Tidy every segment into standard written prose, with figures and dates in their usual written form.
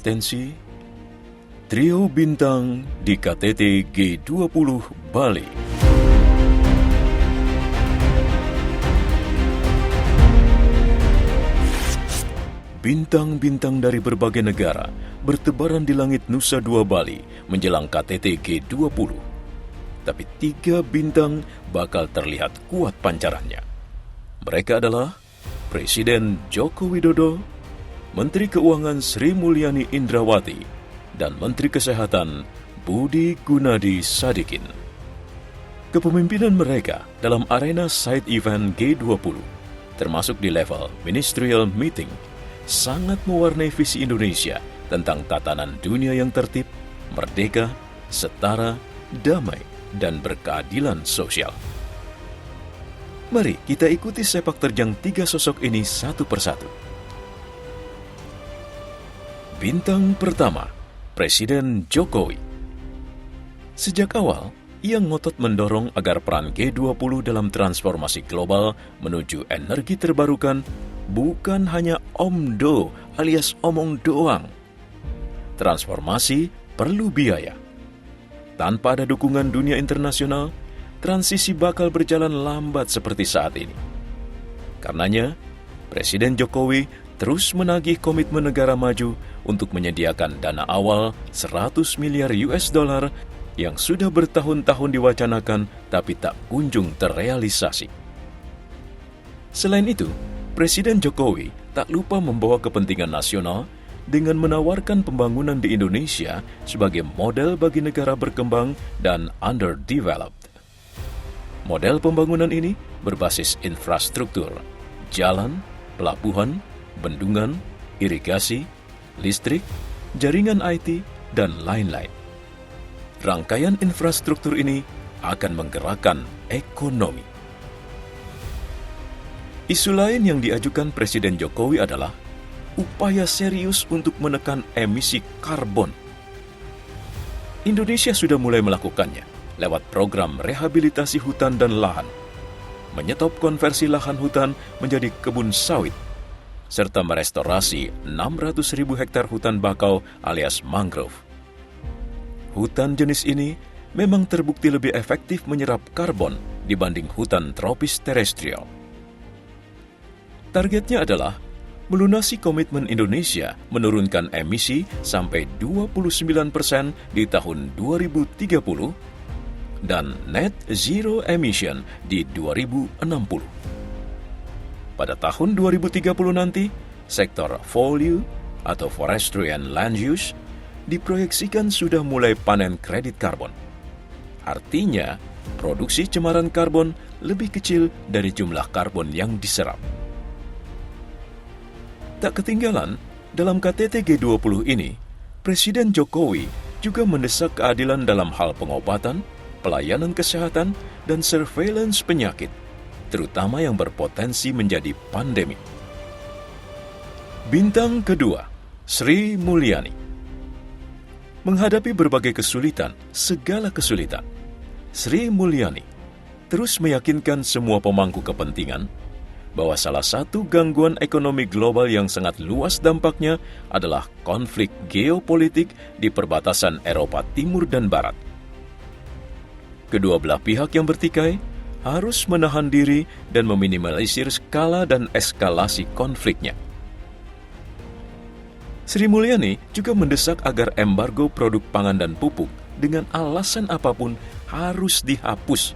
Atensi, trio bintang di KTT G20 Bali. Bintang-bintang dari berbagai negara bertebaran di langit Nusa Dua Bali menjelang KTT G20. Tapi 3 bintang bakal terlihat kuat pancarannya. Mereka adalah Presiden Joko Widodo, Menteri Keuangan Sri Mulyani Indrawati, dan Menteri Kesehatan Budi Gunadi Sadikin. Kepemimpinan mereka dalam arena side event G20, termasuk di level ministerial meeting, sangat mewarnai visi Indonesia tentang tatanan dunia yang tertib, merdeka, setara, damai, dan berkeadilan sosial. Mari kita ikuti sepak terjang 3 sosok ini satu persatu. Bintang pertama, Presiden Jokowi. Sejak awal, ia ngotot mendorong agar peran G20 dalam transformasi global menuju energi terbarukan bukan hanya omdo alias omong doang. Transformasi perlu biaya. Tanpa ada dukungan dunia internasional, transisi bakal berjalan lambat seperti saat ini. Karenanya, Presiden Jokowi terus menagih komitmen negara maju untuk menyediakan dana awal 100 miliar US dollar yang sudah bertahun-tahun diwacanakan tapi tak kunjung terrealisasi. Selain itu, Presiden Jokowi tak lupa membawa kepentingan nasional dengan menawarkan pembangunan di Indonesia sebagai model bagi negara berkembang dan underdeveloped. Model pembangunan ini berbasis infrastruktur, jalan, pelabuhan, bendungan, irigasi, listrik, jaringan IT, dan lain-lain. Rangkaian infrastruktur ini akan menggerakkan ekonomi. Isu lain yang diajukan Presiden Jokowi adalah upaya serius untuk menekan emisi karbon. Indonesia sudah mulai melakukannya lewat program rehabilitasi hutan dan lahan, menyetop konversi lahan hutan menjadi kebun sawit, serta merestorasi 600.000 hektar hutan bakau alias mangrove. Hutan jenis ini memang terbukti lebih efektif menyerap karbon dibanding hutan tropis terestrial. Targetnya adalah melunasi komitmen Indonesia menurunkan emisi sampai 29% di tahun 2030 dan net zero emission di 2060. Pada tahun 2030 nanti, sektor FOLU atau Forestry and Land Use diproyeksikan sudah mulai panen kredit karbon. Artinya, produksi cemaran karbon lebih kecil dari jumlah karbon yang diserap. Tak ketinggalan, dalam KTT G20 ini, Presiden Jokowi juga mendesak keadilan dalam hal pengobatan, pelayanan kesehatan, dan surveillance penyakit, terutama yang berpotensi menjadi pandemi. Bintang kedua, Sri Mulyani. Menghadapi berbagai kesulitan, segala kesulitan, Sri Mulyani terus meyakinkan semua pemangku kepentingan bahwa salah satu gangguan ekonomi global yang sangat luas dampaknya adalah konflik geopolitik di perbatasan Eropa Timur dan Barat. Kedua belah pihak yang bertikai harus menahan diri dan meminimalisir skala dan eskalasi konfliknya. Sri Mulyani juga mendesak agar embargo produk pangan dan pupuk dengan alasan apapun harus dihapus.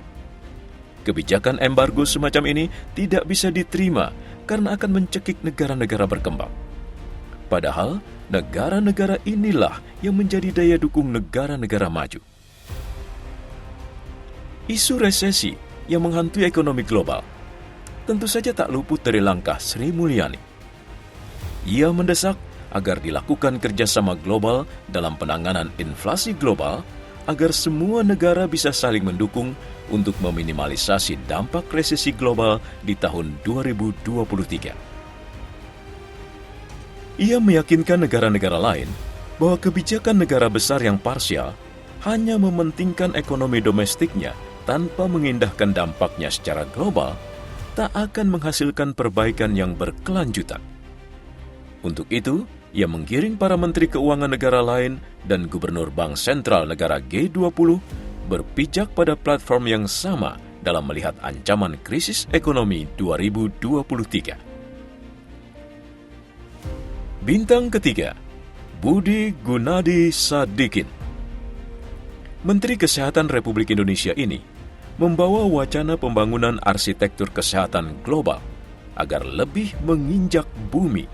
Kebijakan embargo semacam ini tidak bisa diterima karena akan mencekik negara-negara berkembang. Padahal, negara-negara inilah yang menjadi daya dukung negara-negara maju. Isu resesi yang menghantui ekonomi global tentu saja tak luput dari langkah Sri Mulyani. Ia mendesak agar dilakukan kerjasama global dalam penanganan inflasi global agar semua negara bisa saling mendukung untuk meminimalisasi dampak resesi global di tahun 2023. Ia meyakinkan negara-negara lain bahwa kebijakan negara besar yang parsial hanya mementingkan ekonomi domestiknya tanpa mengindahkan dampaknya secara global, tak akan menghasilkan perbaikan yang berkelanjutan. Untuk itu, ia menggiring para menteri keuangan negara lain dan gubernur bank sentral negara G20 berpijak pada platform yang sama dalam melihat ancaman krisis ekonomi 2023. Bintang ketiga, Budi Gunadi Sadikin. Menteri Kesehatan Republik Indonesia ini membawa wacana pembangunan arsitektur kesehatan global agar lebih menginjak bumi.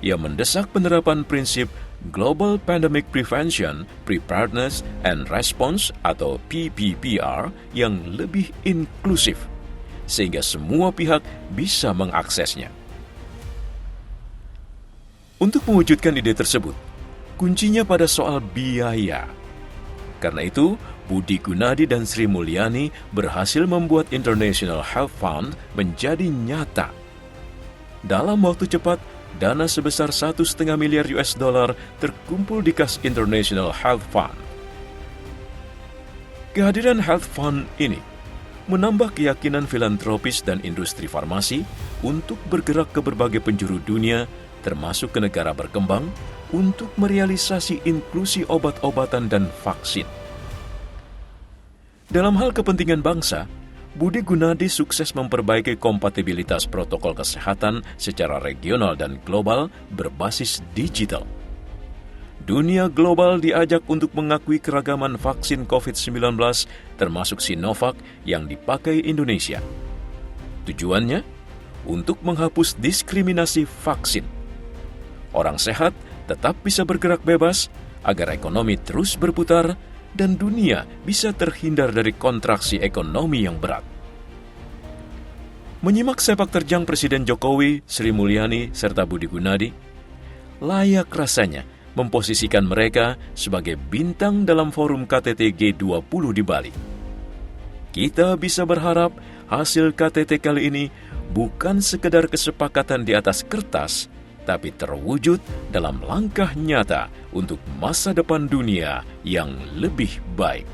Ia mendesak penerapan prinsip Global Pandemic Prevention, Preparedness, and Response atau PPPR yang lebih inklusif, sehingga semua pihak bisa mengaksesnya. Untuk mewujudkan ide tersebut, kuncinya pada soal biaya. Karena itu, Budi Gunadi dan Sri Mulyani berhasil membuat International Health Fund menjadi nyata. Dalam waktu cepat, dana sebesar $1,5 miliar terkumpul di kas International Health Fund. Kehadiran Health Fund ini menambah keyakinan filantropis dan industri farmasi untuk bergerak ke berbagai penjuru dunia, termasuk ke negara berkembang, untuk merealisasi inklusi obat-obatan dan vaksin. Dalam hal kepentingan bangsa, Budi Gunadi sukses memperbaiki kompatibilitas protokol kesehatan secara regional dan global berbasis digital. Dunia global diajak untuk mengakui keragaman vaksin COVID-19 termasuk Sinovac yang dipakai Indonesia. Tujuannya untuk menghapus diskriminasi vaksin. Orang sehat tetap bisa bergerak bebas agar ekonomi terus berputar dan dunia bisa terhindar dari kontraksi ekonomi yang berat. Menyimak sepak terjang Presiden Jokowi, Sri Mulyani, serta Budi Gunadi, layak rasanya memposisikan mereka sebagai bintang dalam forum KTT G20 di Bali. Kita bisa berharap hasil KTT kali ini bukan sekedar kesepakatan di atas kertas, tapi terwujud dalam langkah nyata untuk masa depan dunia yang lebih baik.